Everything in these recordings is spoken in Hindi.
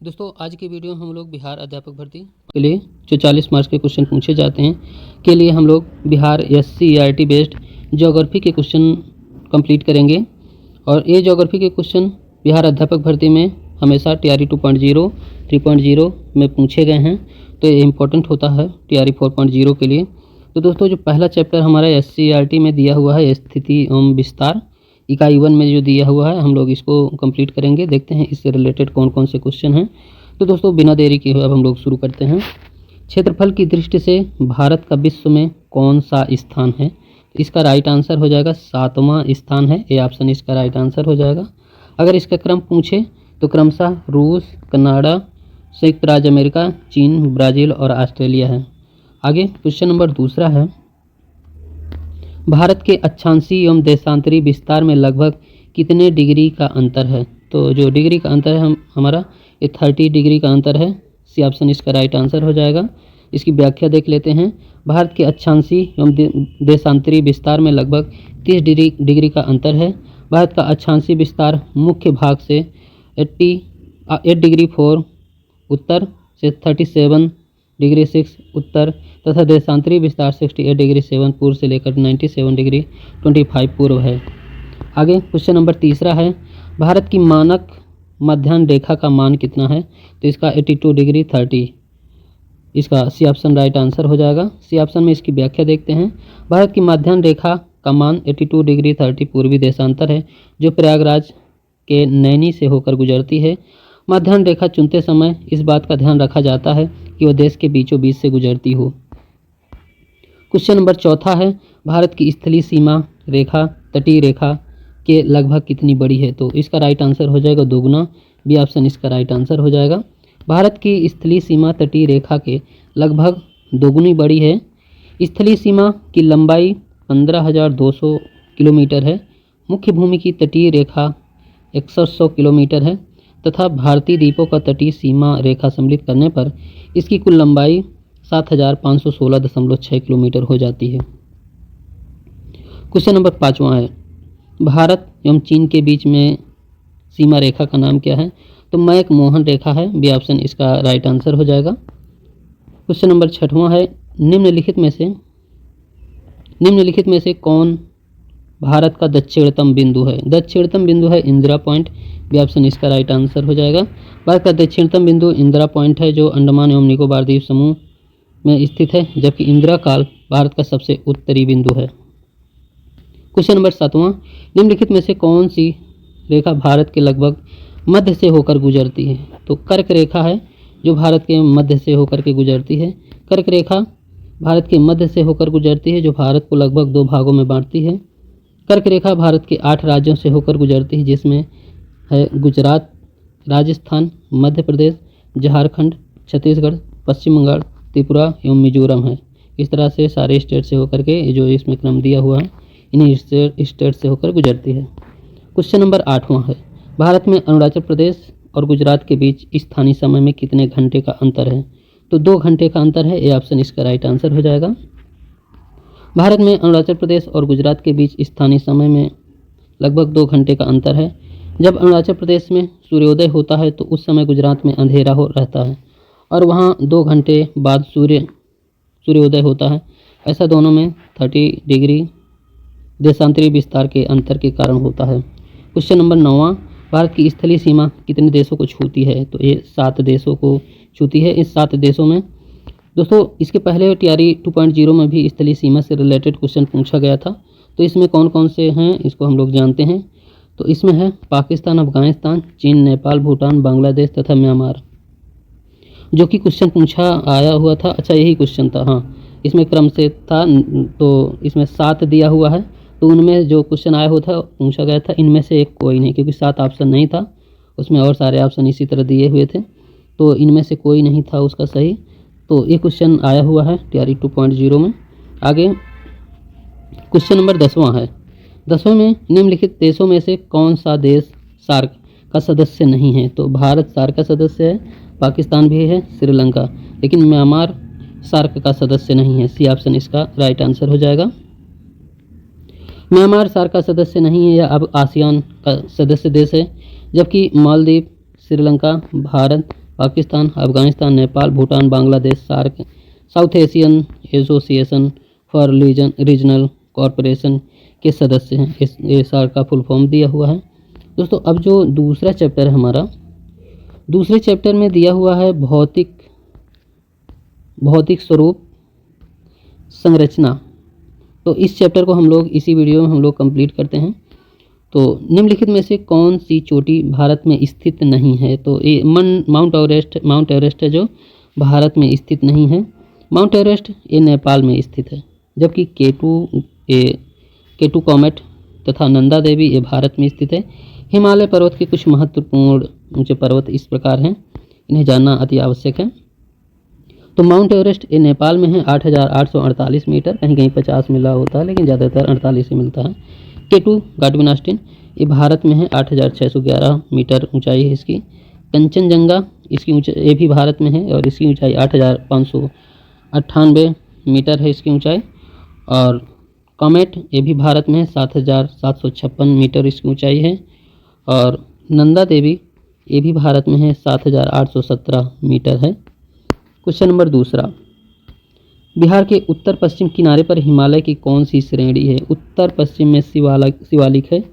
दोस्तों आज की वीडियो में हम लोग बिहार अध्यापक भर्ती के लिए जो 40 मार्क्स के क्वेश्चन पूछे जाते हैं के लिए हम लोग बिहार SCERT बेस्ड ज्योग्राफी के क्वेश्चन कंप्लीट करेंगे। और ये ज्योग्राफी के क्वेश्चन बिहार अध्यापक भर्ती में हमेशा TRE 2.0 3.0 में पूछे गए हैं, तो ये इम्पोर्टेंट होता है TRE 4.0 के लिए। तो दोस्तों जो पहला चैप्टर हमारा SCERT में दिया हुआ है स्थिति एवं विस्तार इकाई 1 में जो दिया हुआ है हम लोग इसको कंप्लीट करेंगे। देखते हैं इससे रिलेटेड कौन कौन से क्वेश्चन हैं। तो दोस्तों बिना देरी किए हुए अब हम लोग शुरू करते हैं। क्षेत्रफल की दृष्टि से भारत का विश्व में कौन सा स्थान है? इसका राइट आंसर हो जाएगा 7वां स्थान है। ए ऑप्शन इसका राइट आंसर हो जाएगा। अगर इसका क्रम पूछे तो क्रमशः रूस, कनाडा, संयुक्त राज्य अमेरिका, चीन, ब्राज़ील और ऑस्ट्रेलिया है। आगे क्वेश्चन नंबर दूसरा है, भारत के अक्षांशीय एवं देशांतरी विस्तार में लगभग कितने डिग्री का अंतर है? तो जो डिग्री का अंतर है हमारा ये 30 डिग्री का अंतर है। सी ऑप्शन इसका राइट आंसर हो जाएगा। इसकी व्याख्या देख लेते हैं। भारत के अक्षांशीय एवं देशांतरी विस्तार में लगभग 30 डिग्री का अंतर है। भारत का अक्षांशीय विस्तार मुख्य भाग से 8 डिग्री 4 उत्तर से 37 डिग्री 6 उत्तर तथा देशांतरी विस्तार 68 डिग्री 7 पूर्व से लेकर 97 डिग्री 25 पूर्व है। आगे क्वेश्चन नंबर तीसरा है, भारत की मानक मध्याह्न रेखा का मान कितना है? तो इसका 82 डिग्री 30, इसका सी ऑप्शन राइट आंसर हो जाएगा। सी ऑप्शन में इसकी व्याख्या देखते हैं। भारत की मध्याह्न रेखा का मान 82 डिग्री 30 पूर्वी देशांतर है जो प्रयागराज के नैनी से होकर गुजरती है। मध्याह्न रेखा चुनते समय इस बात का ध्यान रखा जाता है कि वह देश के बीचों बीच से गुजरती हो। क्वेश्चन नंबर चौथा है, भारत की स्थलीय सीमा रेखा तटीय रेखा के लगभग कितनी बड़ी है? तो इसका राइट आंसर हो जाएगा 2 बी ऑप्शन इसका राइट आंसर हो जाएगा। भारत की स्थलीय सीमा तटीय रेखा के लगभग 2 बड़ी है। स्थलीय सीमा की लंबाई 15,200 किलोमीटर है। मुख्य भूमि की तटीय रेखा 6100 किलोमीटर है तथा भारतीय द्वीपों का तटीय सीमा रेखा सम्मिलित करने पर इसकी कुल लंबाई 7,516.6 किलोमीटर हो जाती है। क्वेश्चन नंबर 5वां है, भारत एवं चीन के बीच में सीमा रेखा का नाम क्या है? तो मैक मोहन रेखा है। बी ऑप्शन इसका राइट आंसर हो जाएगा। क्वेश्चन नंबर 6वां है, निम्नलिखित में से कौन भारत का दक्षिणतम बिंदु है? दक्षिणतम बिंदु है इंदिरा पॉइंट। बी ऑप्शन इसका राइट आंसर हो जाएगा। भारत का दक्षिणतम बिंदु इंदिरा पॉइंट है जो अंडमान एवं निकोबार द्वीप समूह में स्थित है, जबकि इंदिरा काल भारत का सबसे उत्तरी बिंदु है। क्वेश्चन नंबर 7वां, निम्नलिखित में से कौन सी रेखा भारत के लगभग मध्य से होकर गुजरती है? तो कर्क रेखा है जो भारत के मध्य से होकर के गुजरती है। कर्क रेखा भारत के मध्य से होकर गुजरती है जो भारत को लगभग 2 भागों में बांटती है। कर्क रेखा भारत के 8 राज्यों से होकर गुजरती है जिसमें है गुजरात, राजस्थान, मध्य प्रदेश, झारखंड, छत्तीसगढ़, पश्चिम बंगाल, त्रिपुरा एवं मिजोरम है। इस तरह से सारे स्टेट से होकर के जो इसमें क्रम दिया हुआ है इन्हीं स्टेट से होकर गुजरती है। क्वेश्चन नंबर 8वां है, भारत में अरुणाचल प्रदेश और गुजरात के बीच स्थानीय समय में कितने घंटे का अंतर है? तो 2 घंटे का अंतर है। ए ऑप्शन इसका राइट आंसर हो जाएगा। भारत में अरुणाचल प्रदेश और गुजरात के बीच स्थानीय समय में लगभग 2 घंटे का अंतर है। जब अरुणाचल प्रदेश में सूर्योदय होता है तो उस समय गुजरात में अंधेरा हो रहता है और वहाँ 2 घंटे बाद सूर्योदय होता है। ऐसा दोनों में 30 डिग्री देशांतरी विस्तार के अंतर के कारण होता है। क्वेश्चन नंबर 9वां, भारत की स्थलीय सीमा कितने देशों को छूती है? तो ये 7 देशों को छूती है। इस 7 देशों में दोस्तों इसके पहले TRE 2.0 में भी स्थलीय सीमा से रिलेटेड क्वेश्चन पूछा गया था। तो इसमें कौन कौन से हैं इसको हम लोग जानते हैं। तो इसमें है पाकिस्तान, अफगानिस्तान, चीन, नेपाल, भूटान, बांग्लादेश तथा म्यांमार, जो कि क्वेश्चन पूछा आया हुआ था। अच्छा यही क्वेश्चन था, हाँ इसमें क्रम से था। तो इसमें 7 दिया हुआ है तो उनमें जो क्वेश्चन आया हुआ था पूछा गया था इनमें से एक कोई नहीं, क्योंकि 7 ऑप्शन नहीं था उसमें और सारे ऑप्शन इसी तरह दिए हुए थे तो इनमें से कोई नहीं था उसका सही। तो ये क्वेश्चन आया हुआ है TRE 2.0 में। आगे क्वेश्चन नंबर 10वां है, 10वें में निम्नलिखित देशों में से कौन सा देश सार्क का सदस्य नहीं है? तो भारत सार्क का सदस्य है, पाकिस्तान भी है, श्रीलंका, लेकिन म्यांमार सार्क का सदस्य नहीं है। सी ऑप्शन इसका राइट आंसर हो जाएगा। म्यांमार सार्क का सदस्य नहीं है, यह अब आसियान का सदस्य देश है, जबकि Maldives, Sri Lanka, Bharat, Pakistan, Afghanistan, Nepal, Bhutan, Bangladesh, SAARC, South Asian Association for Regional Corporation के सदस्य हैं। ये सार्क का फुल फॉर्म दिया हुआ है। दोस्तों अब जो दूसरा चैप्टर है हमारा, दूसरे चैप्टर में दिया हुआ है भौतिक स्वरूप संरचना। तो इस चैप्टर को हम लोग इसी वीडियो में हम लोग कंप्लीट करते हैं। तो निम्नलिखित में से कौन सी चोटी भारत में स्थित नहीं है? तो ये माउंट एवरेस्ट है जो भारत में स्थित नहीं है। माउंट एवरेस्ट ये नेपाल में स्थित है, जबकि केटू कॉमेट तथा नंदा देवी ये भारत में स्थित है। हिमालय पर्वत के कुछ महत्वपूर्ण ऊंचे पर्वत इस प्रकार हैं, इन्हें जानना अति आवश्यक है। तो माउंट एवरेस्ट ये नेपाल में है 8,848 मीटर, कहीं कहीं 50 मिला होता है लेकिन ज़्यादातर 48 ही मिलता है। केटू गाडविनास्टिन ये भारत में है 8,611 मीटर ऊंचाई है इसकी। कंचनजंगा इसकी ऊंचाई ये भी भारत में है और इसकी ऊंचाई 8,598 मीटर है इसकी ऊंचाई। और कॉमेट ये भी भारत में है 7,756 मीटर इसकी ऊंचाई है। और नंदा देवी ये भी भारत में है 7,817 मीटर है। क्वेश्चन नंबर दूसरा, बिहार के उत्तर पश्चिम किनारे पर हिमालय की कौन सी श्रेणी है? उत्तर पश्चिम में शिवालिक है,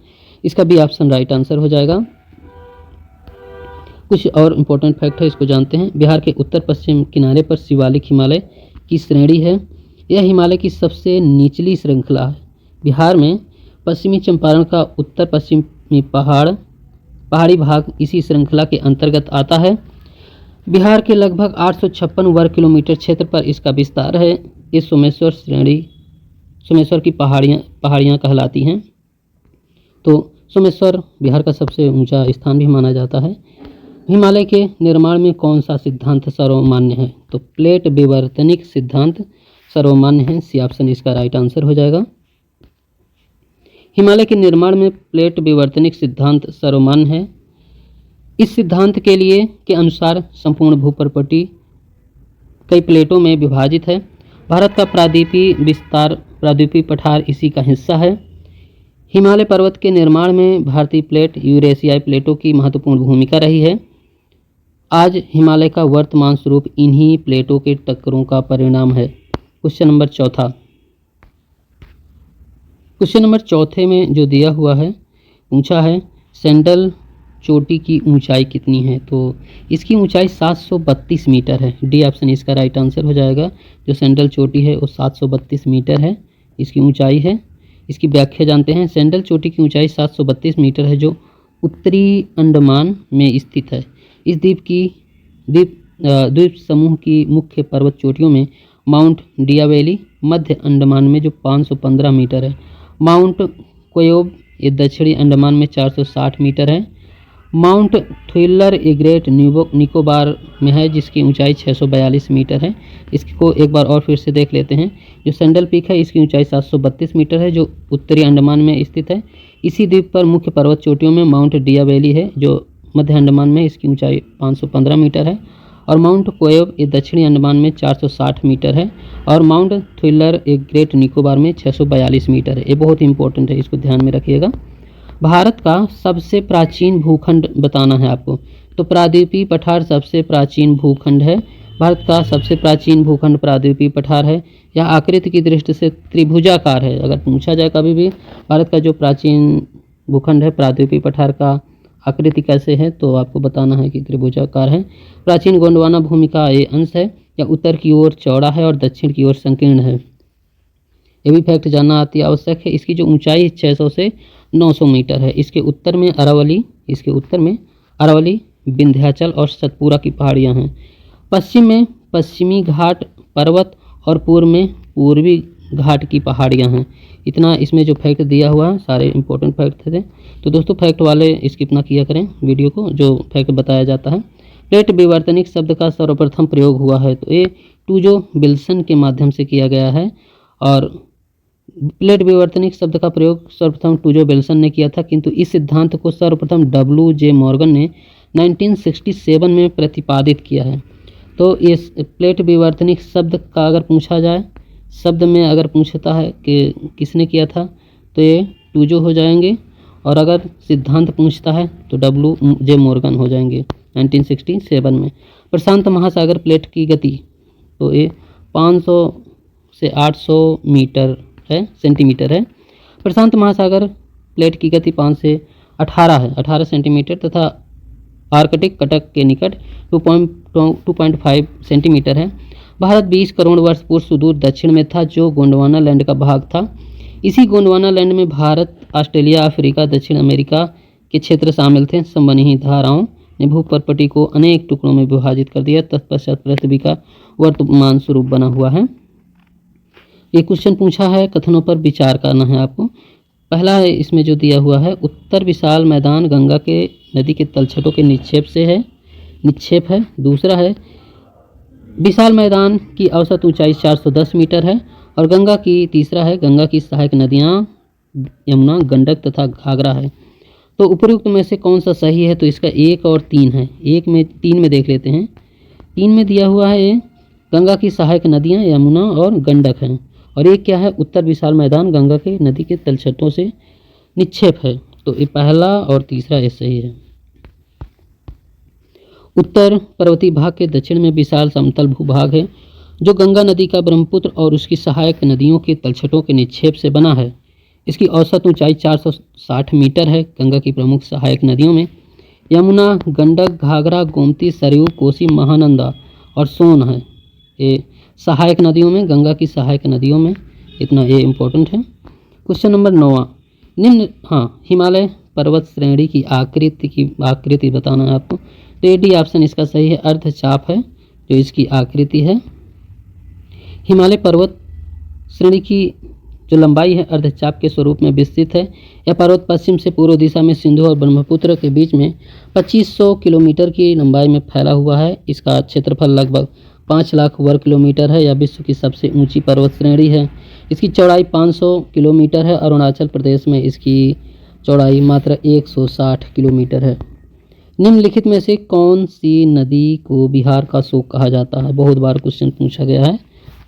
इसका भी ऑप्शन राइट आंसर हो जाएगा। कुछ और इम्पोर्टेंट फैक्ट है, इसको जानते हैं। बिहार के उत्तर पश्चिम किनारे पर शिवालिक हिमालय की श्रेणी है। यह हिमालय की सबसे निचली श्रृंखला है। बिहार में पश्चिमी चंपारण का उत्तर पश्चिमी पहाड़ी भाग इसी श्रृंखला के अंतर्गत आता है। बिहार के लगभग 856 वर्ग किलोमीटर क्षेत्र पर इसका विस्तार है। ये सोमेश्वर की पहाड़ियाँ कहलाती हैं। तो सोमेश्वर बिहार का सबसे ऊंचा स्थान भी माना जाता है। हिमालय के निर्माण में कौन सा सिद्धांत सर्वमान्य है? तो प्लेट विवर्तनिक सिद्धांत सर्वमान्य है, सी ऑप्शन इसका राइट आंसर हो जाएगा। हिमालय के निर्माण में प्लेट विवर्तनिक सिद्धांत सर्वमान्य है। इस सिद्धांत के अनुसार संपूर्ण भूप्रपट्टी कई प्लेटों में विभाजित है। भारत का प्रायद्वीपीय पठार इसी का हिस्सा है। हिमालय पर्वत के निर्माण में भारतीय प्लेट यूरेशियाई प्लेटों की महत्वपूर्ण भूमिका रही है। आज हिमालय का वर्तमान स्वरूप इन्हीं प्लेटों के टक्करों का परिणाम है। क्वेश्चन नंबर चौथा, क्वेश्चन नंबर चौथे में जो दिया हुआ है पूछा है सैंडल चोटी की ऊंचाई कितनी है? तो इसकी ऊंचाई 732 मीटर है, डी ऑप्शन इसका राइट आंसर हो जाएगा। जो सैंडल चोटी है वो 732 मीटर है इसकी ऊंचाई है। इसकी व्याख्या जानते हैं। सैंडल चोटी की ऊंचाई 732 मीटर है जो उत्तरी अंडमान में स्थित है। इस द्वीप समूह की मुख्य पर्वत चोटियों में माउंट डियावेली मध्य अंडमान में जो 515 मीटर है, माउंट कोयोब ये दक्षिणी अंडमान में 460 मीटर है, माउंट थ्रिलर ये ग्रेट निकोबार में है जिसकी ऊंचाई 642 मीटर है। इसको एक बार और फिर से देख लेते हैं। जो सैंडल पीक है इसकी ऊंचाई 732 मीटर है जो उत्तरी अंडमान में स्थित है। इसी द्वीप पर मुख्य पर्वत चोटियों में माउंट डियावेली है जो मध्य अंडमान में, इसकी ऊंचाई 515 मीटर है। और माउंट कोयोब ये दक्षिणी अंडमान में 460 मीटर है। और माउंट थ्रिलर ये ग्रेट निकोबार में 642 मीटर है। ये बहुत इंपॉर्टेंट है, इसको ध्यान में रखिएगा। भारत का सबसे प्राचीन भूखंड बताना है आपको। तो प्रायद्वीपीय पठार सबसे प्राचीन भूखंड है। भारत का सबसे प्राचीन भूखंड प्रायद्वीपीय पठार है। यह आकृति की दृष्टि से त्रिभुजाकार है। अगर पूछा जाए कभी भी भारत का जो प्राचीन भूखंड है प्रायद्वीपीय पठार का आकृति कैसे है तो आपको बताना है कि त्रिभुजाकार है। प्राचीन गोंडवाना भूमि का ये अंश है। यह उत्तर की ओर चौड़ा है और दक्षिण की ओर संकीर्ण है। ये भी फैक्ट जानना अति आवश्यक है। इसकी जो ऊंचाई 600 से 900 मीटर है। इसके उत्तर में अरावली, विंध्याचल और सतपुरा की पहाड़ियाँ हैं। पश्चिम में पश्चिमी घाट पर्वत और पूर्व में पूर्वी घाट की पहाड़ियाँ हैं। इतना इसमें जो फैक्ट दिया हुआ है सारे इंपॉर्टेंट फैक्ट थे। तो दोस्तों फैक्ट वाले स्किप ना किया करें वीडियो को, जो फैक्ट बताया जाता है। प्लेट विवर्तनिक शब्द का सर्वप्रथम प्रयोग हुआ है तो ये टूजो विल्सन के माध्यम से किया गया है। और प्लेट विवर्तनिक शब्द का प्रयोग सर्वप्रथम टूजो विल्सन ने किया था, किंतु इस सिद्धांत को सर्वप्रथम W.J. मॉर्गन ने 1967 में प्रतिपादित किया है। तो ये प्लेट विवर्तनिक शब्द का अगर पूछा जाए, शब्द में अगर पूछता है कि किसने किया था तो ये टूजो हो जाएंगे, और अगर सिद्धांत पूछता है तो W.J. मॉर्गन हो जाएंगे। 1967 में। प्रशांत महासागर प्लेट की गति, तो ये 500 से 800 मीटर है, सेंटीमीटर है। प्रशांत महासागर प्लेट की गति 5 से 18 सेंटीमीटर तथा आर्कटिक कटक के निकट 2.5 सेंटीमीटर है। भारत 20 करोड़ वर्ष पूर्व सुदूर दक्षिण में था, जो गोंडवाना लैंड का भाग था। इसी गोंडवाना लैंड में भारत, ऑस्ट्रेलिया, अफ्रीका, दक्षिण अमेरिका के क्षेत्र शामिल थे। संबंधित धाराओं ने भूप्रपट्टी को अनेक टुकड़ों में विभाजित कर दिया। तत्पश्चात पृथ्वी का वर्तमान स्वरूप बना हुआ है। ये क्वेश्चन पूछा है, कथनों पर विचार करना है आपको। पहला है इसमें जो दिया हुआ है, उत्तर विशाल मैदान गंगा के नदी के तलछटों के निक्षेप है। दूसरा है, विशाल मैदान की औसत ऊंचाई 410 मीटर है। और तीसरा है, गंगा की सहायक नदियाँ यमुना, गंडक तथा घाघरा है। तो उपरोक्त में से कौन सा सही है? तो इसका 1 और 3 है। 3 में देख लेते हैं। 3 में दिया हुआ है गंगा की सहायक नदियाँ यमुना और गंडक हैं। और एक क्या है, उत्तर विशाल मैदान गंगा के नदी के तलछटों से निक्षेप है। तो ये पहला और तीसरा ये सही है। उत्तर पर्वतीय भाग के दक्षिण में विशाल समतल भूभाग है, जो गंगा नदी का ब्रह्मपुत्र और उसकी सहायक नदियों के तलछटों के निक्षेप से बना है। इसकी औसत ऊंचाई 460 मीटर है। गंगा की प्रमुख सहायक नदियों में यमुना, गंडक, घाघरा, गोमती, सरयू, कोसी, महानंदा और सोन है। ये सहायक नदियों में, गंगा की सहायक नदियों में, इतना ये इम्पोर्टेंट है। क्वेश्चन नंबर 9 हिमालय पर्वत श्रेणी की आकृति बताना है आपको। तो ये डी ऑप्शन इसका सही है, अर्धचाप है जो इसकी आकृति है। हिमालय पर्वत श्रेणी की जो लंबाई है अर्धचाप के स्वरूप में विस्तृत है। यह पर्वत पश्चिम से पूर्व दिशा में सिंधु और ब्रह्मपुत्र के बीच में 2500 किलोमीटर की लंबाई में फैला हुआ है। इसका क्षेत्रफल लगभग 5 लाख वर्ग किलोमीटर है। यह विश्व की सबसे ऊंची पर्वत श्रेणी है। इसकी चौड़ाई 500 किलोमीटर है। अरुणाचल प्रदेश में इसकी चौड़ाई मात्र 160 किलोमीटर है। निम्नलिखित में से कौन सी नदी को बिहार का शोक कहा जाता है? बहुत बार क्वेश्चन पूछा गया है।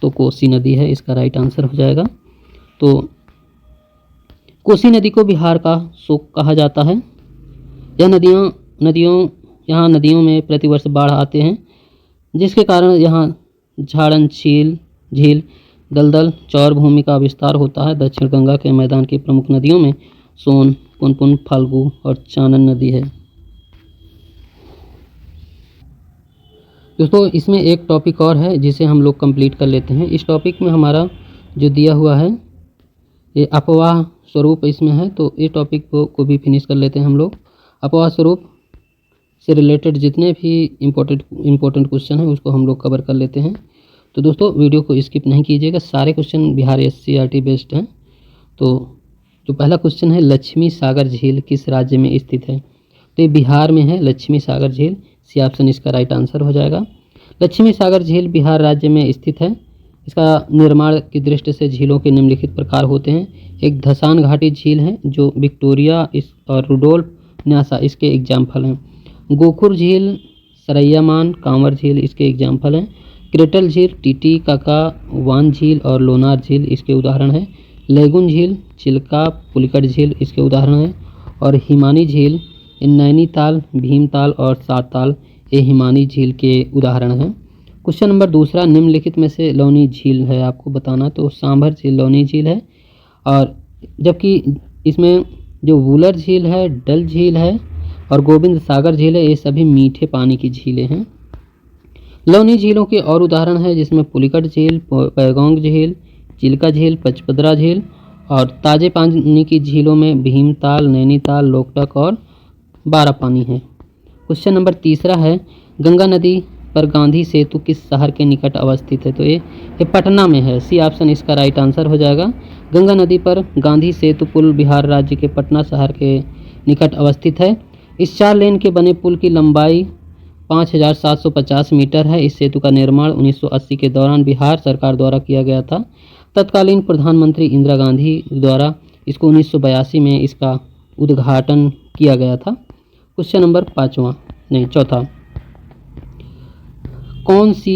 तो कोसी नदी है इसका राइट आंसर हो जाएगा। तो कोसी नदी को बिहार का शोक कहा जाता है। यह यहाँ नदियों में प्रतिवर्ष बाढ़ आते हैं, जिसके कारण यहाँ झाड़न झील, दलदल, चौर भूमि का विस्तार होता है। दक्षिण गंगा के मैदान की प्रमुख नदियों में सोन, पुनपुन, फाल्गु और चानन नदी है। दोस्तों इसमें एक टॉपिक और है जिसे हम लोग कंप्लीट कर लेते हैं। इस टॉपिक में हमारा जो दिया हुआ है ये अपवाह स्वरूप इसमें है, तो ये टॉपिक को भी फिनिश कर लेते हैं हम लोग। अपवाह स्वरूप से रिलेटेड जितने भी इम्पोर्टेंट क्वेश्चन हैं उसको हम लोग कवर कर लेते हैं। तो दोस्तों वीडियो को स्किप नहीं कीजिएगा, सारे क्वेश्चन बिहार SCRT बेस्ड हैं। तो जो पहला क्वेश्चन है, लक्ष्मी सागर झील किस राज्य में स्थित है? तो ये बिहार में है लक्ष्मी सागर झील। सी ऑप्शन इसका राइट आंसर हो जाएगा। लक्ष्मी सागर झील बिहार राज्य में स्थित है। इसका निर्माण की दृष्टि से झीलों के निम्नलिखित प्रकार होते हैं। एक धसान घाटी झील है जो विक्टोरिया और रुडोल्फ न्यासा इसके एग्जाम्पल हैं। गोखुर झील, सरैयामान, कांवर झील इसके एग्जाम्पल हैं। क्रेटल झील, टीटी काका, वान झील और लोनार झील इसके उदाहरण हैं। लेगुन झील, चिल्का, पुलिकट झील इसके उदाहरण हैं। और हिमानी झील, नैनीताल, भीमताल और सातताल ये हिमानी झील के उदाहरण हैं। क्वेश्चन नंबर 2, निम्नलिखित में से लौनी झील है आपको बताना। तो सांभर झील लौनी झील है। और जबकि इसमें जो वुलर झील है, डल झील है और गोविंद सागर झील है, ये सभी मीठे पानी की झीलें हैं। लौनी झीलों के और उदाहरण है जिसमें पुलिकट झील, पैगोंग झील, चिल्का झील, पचपदरा झील और ताजे पानी की झीलों में भीमताल, नैनीताल, लोकटक और बारापानी है। क्वेश्चन नंबर 3 है, गंगा नदी पर गांधी सेतु किस शहर के निकट अवस्थित है? तो ये पटना में है। सी ऑप्शन इसका राइट आंसर हो जाएगा। गंगा नदी पर गांधी सेतु पुल बिहार राज्य के पटना शहर के निकट अवस्थित है। इस 4 लेन के बने पुल की लंबाई 5750 मीटर है। इस सेतु का निर्माण 1980 के दौरान बिहार सरकार द्वारा किया गया था। तत्कालीन प्रधानमंत्री इंदिरा गांधी द्वारा इसको 1982 में इसका उद्घाटन किया गया था। क्वेश्चन नंबर 4, कौन सी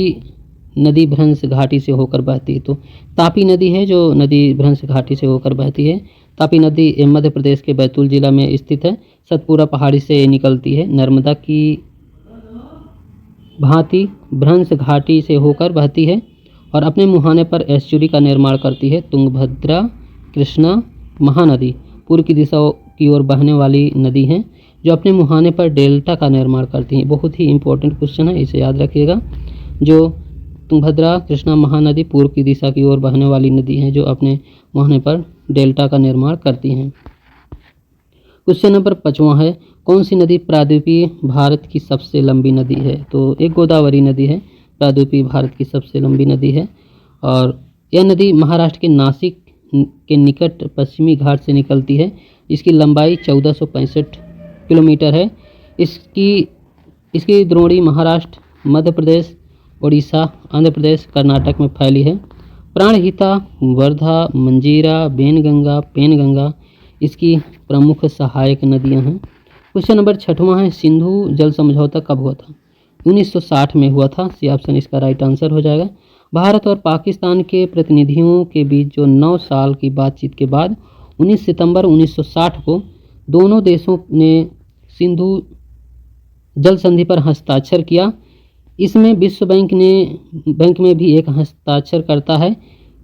नदी भ्रंश घाटी से होकर बहती है? तो तापी नदी है जो नदी भ्रंश घाटी से होकर बहती है। तापी नदी मध्य प्रदेश के बैतूल जिला में स्थित है। सतपुरा पहाड़ी से निकलती है। नर्मदा की भांति भ्रंश घाटी से होकर बहती है और अपने मुहाने पर एस्चुरी का निर्माण करती है। तुंगभद्रा, कृष्णा, महानदी पूर्व की दिशा की ओर बहने वाली नदी हैं जो अपने मुहाने पर डेल्टा का निर्माण करती हैं। बहुत ही इंपॉर्टेंट क्वेश्चन है, इसे याद रखिएगा। जो तुंगभद्रा, कृष्णा, महानदी पूर्व की दिशा की ओर बहने वाली नदी हैं जो अपने मुहाने पर डेल्टा का निर्माण करती हैं। क्वेश्चन नंबर 5वां है, कौन सी नदी प्रायद्वीपीय भारत की सबसे लंबी नदी है? तो एक गोदावरी नदी है, प्रायद्वीपीय भारत की सबसे लंबी नदी है और यह नदी महाराष्ट्र के नासिक के निकट पश्चिमी घाट से निकलती है। इसकी लंबाई 1465 किलोमीटर है। इसकी द्रोणी महाराष्ट्र, मध्य प्रदेश, उड़ीसा, आंध्र प्रदेश, कर्नाटक में फैली है। प्राणहिता, वर्धा, मंजीरा, बेनगंगा, पेनगंगा इसकी प्रमुख सहायक नदियां हैं। क्वेश्चन नंबर 6वां है, सिंधु जल समझौता कब हुआ था? 1960 में हुआ था। सी ऑप्शन इसका राइट आंसर हो जाएगा। भारत और पाकिस्तान के प्रतिनिधियों के बीच जो 9 साल की बातचीत के बाद 19 सितंबर 1960 को दोनों देशों ने सिंधु जल संधि पर हस्ताक्षर किया। इसमें विश्व बैंक में भी एक हस्ताक्षर करता है।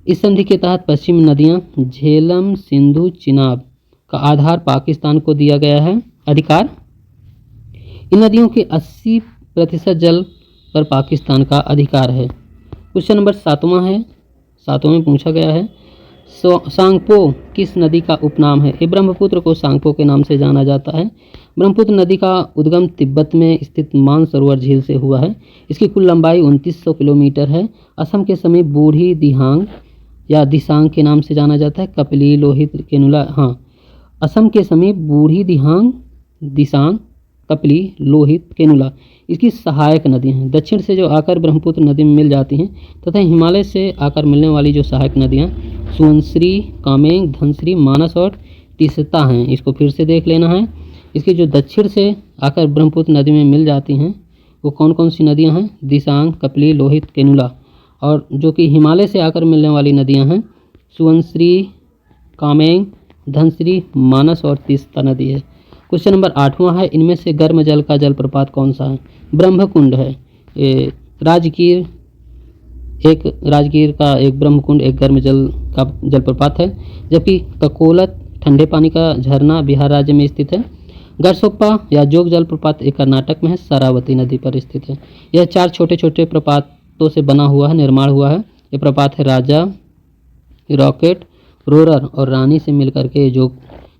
इस संधि के तहत पश्चिमी नदियां झेलम, सिंधु, चिनाब का आधार पाकिस्तान को दिया गया है अधिकार। इन नदियों के 80% जल पर पाकिस्तान का अधिकार है। क्वेश्चन नंबर 7वां है, 7वें में पूछा गया है, सांगपो किस नदी का उपनाम है? ये ब्रह्मपुत्र को सांगपो के नाम से जाना जाता है। ब्रह्मपुत्र नदी का उद्गम तिब्बत में स्थित मानसरोवर झील से हुआ है। इसकी कुल लंबाई 2900 किलोमीटर है। असम के समीप बूढ़ी दिहांग या दिसांग के नाम से जाना जाता है। कपिली, लोहित, केनुला, असम के समीप बूढ़ी दिहांग, दिसांग, कपिली, लोहित, केनुला इसकी सहायक नदियाँ हैं। दक्षिण से जो आकर ब्रह्मपुत्र नदी में मिल जाती हैं तथा हिमालय से आकर मिलने वाली जो सहायक नदियाँ सुवनश्री, कामेंग, धनश्री, मानस और तीस्ता हैं। इसको फिर से देख लेना है। इसकी जो दक्षिण से आकर ब्रह्मपुत्र नदी में मिल जाती हैं वो कौन कौन सी नदियाँ हैं? दिसांग, कपिली, लोहित, केनुला। और जो कि हिमालय से आकर मिलने वाली नदियाँ हैं सुवनश्री, कामेंग, धनश्री, मानस और तीस्ता नदी है। क्वेश्चन नंबर 8वां है, इनमें से गर्म जल का जलप्रपात कौन सा है? ब्रह्मकुंड है। राजगीर का एक ब्रह्मकुंड एक गर्म जल का जलप्रपात है, जबकि ककोलत ठंडे पानी का झरना बिहार राज्य में स्थित है। गरसोप्पा या जोग जलप्रपात एक कर्नाटक में है, शरावती नदी पर स्थित है। यह 4 छोटे छोटे प्रपातों से बना हुआ है, निर्माण हुआ है। ये प्रपात है राजा, रॉकेट, रोरर और रानी से मिलकर के जो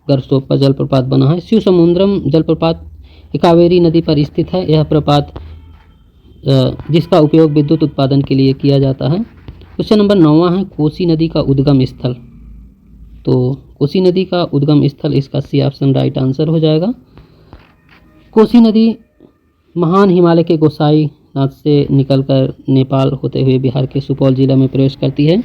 गरसोप्पा जलप्रपात बना है। शिव समुद्रम जलप्रपात कावेरी नदी पर स्थित है। यह प्रपात जिसका उपयोग विद्युत उत्पादन के लिए किया जाता है। क्वेश्चन नंबर 9वां है, कोसी नदी का उद्गम स्थल। तो कोसी नदी का उद्गम स्थल इसका सी ऑप्शन राइट आंसर हो जाएगा। कोसी नदी महान हिमालय के गोसाईनाथ से निकलकर नेपाल होते हुए बिहार के सुपौल जिला में प्रवेश करती है।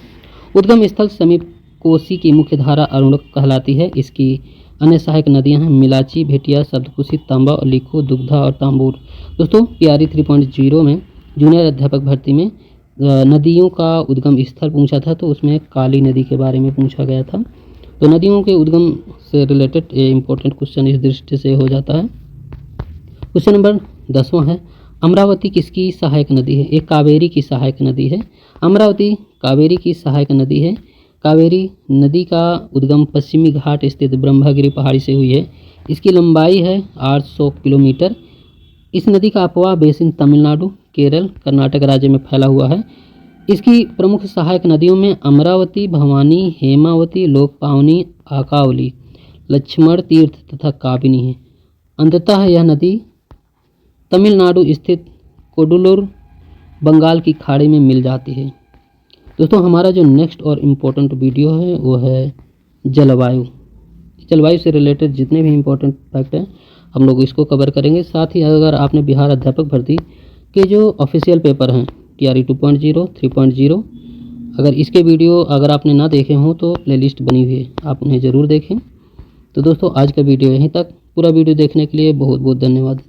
उद्गम स्थल समीप कोसी की मुख्य धारा अरुणक कहलाती है। इसकी अन्य सहायक नदियां हैं मिलाची, भेटिया, सप्तकोशी, तांबा और लिखो, दुग्धा और तांबूर। दोस्तों PRE 3.0 में जूनियर अध्यापक भर्ती में नदियों का उद्गम स्थल पूछा था, तो उसमें काली नदी के बारे में पूछा गया था। तो नदियों के उद्गम से रिलेटेड ये इंपॉर्टेंट क्वेश्चन इस दृष्टि से हो जाता है। क्वेश्चन नंबर 10वां है, अमरावती किसकी सहायक नदी है? एक कावेरी की सहायक नदी है। अमरावती कावेरी की सहायक नदी है। कावेरी नदी का उद्गम पश्चिमी घाट स्थित ब्रह्मगिरी पहाड़ी से हुई है। इसकी लंबाई है 800 किलोमीटर। इस नदी का अपवाह बेसिन तमिलनाडु, केरल, कर्नाटक राज्य में फैला हुआ है। इसकी प्रमुख सहायक नदियों में अमरावती, भवानी, हेमावती, लोकपावनी, आकावली, लक्ष्मण तीर्थ तथा काबिनी है। अंततः यह नदी तमिलनाडु स्थित कोडुलुर, बंगाल की खाड़ी में मिल जाती है। दोस्तों हमारा जो नेक्स्ट और इम्पोर्टेंट वीडियो है वो है जलवायु। जलवायु से रिलेटेड जितने भी इम्पोर्टेंट फैक्ट हैं हम लोग इसको कवर करेंगे। साथ ही अगर आपने बिहार अध्यापक भर्ती के जो ऑफिशियल पेपर हैं PRE 2.0, 3.0 अगर इसके वीडियो अगर आपने ना देखे हों तो प्लेलिस्ट बनी हुई है, आप उन्हें ज़रूर देखें। तो दोस्तों आज का वीडियो यहीं तक। पूरा वीडियो देखने के लिए बहुत बहुत धन्यवाद।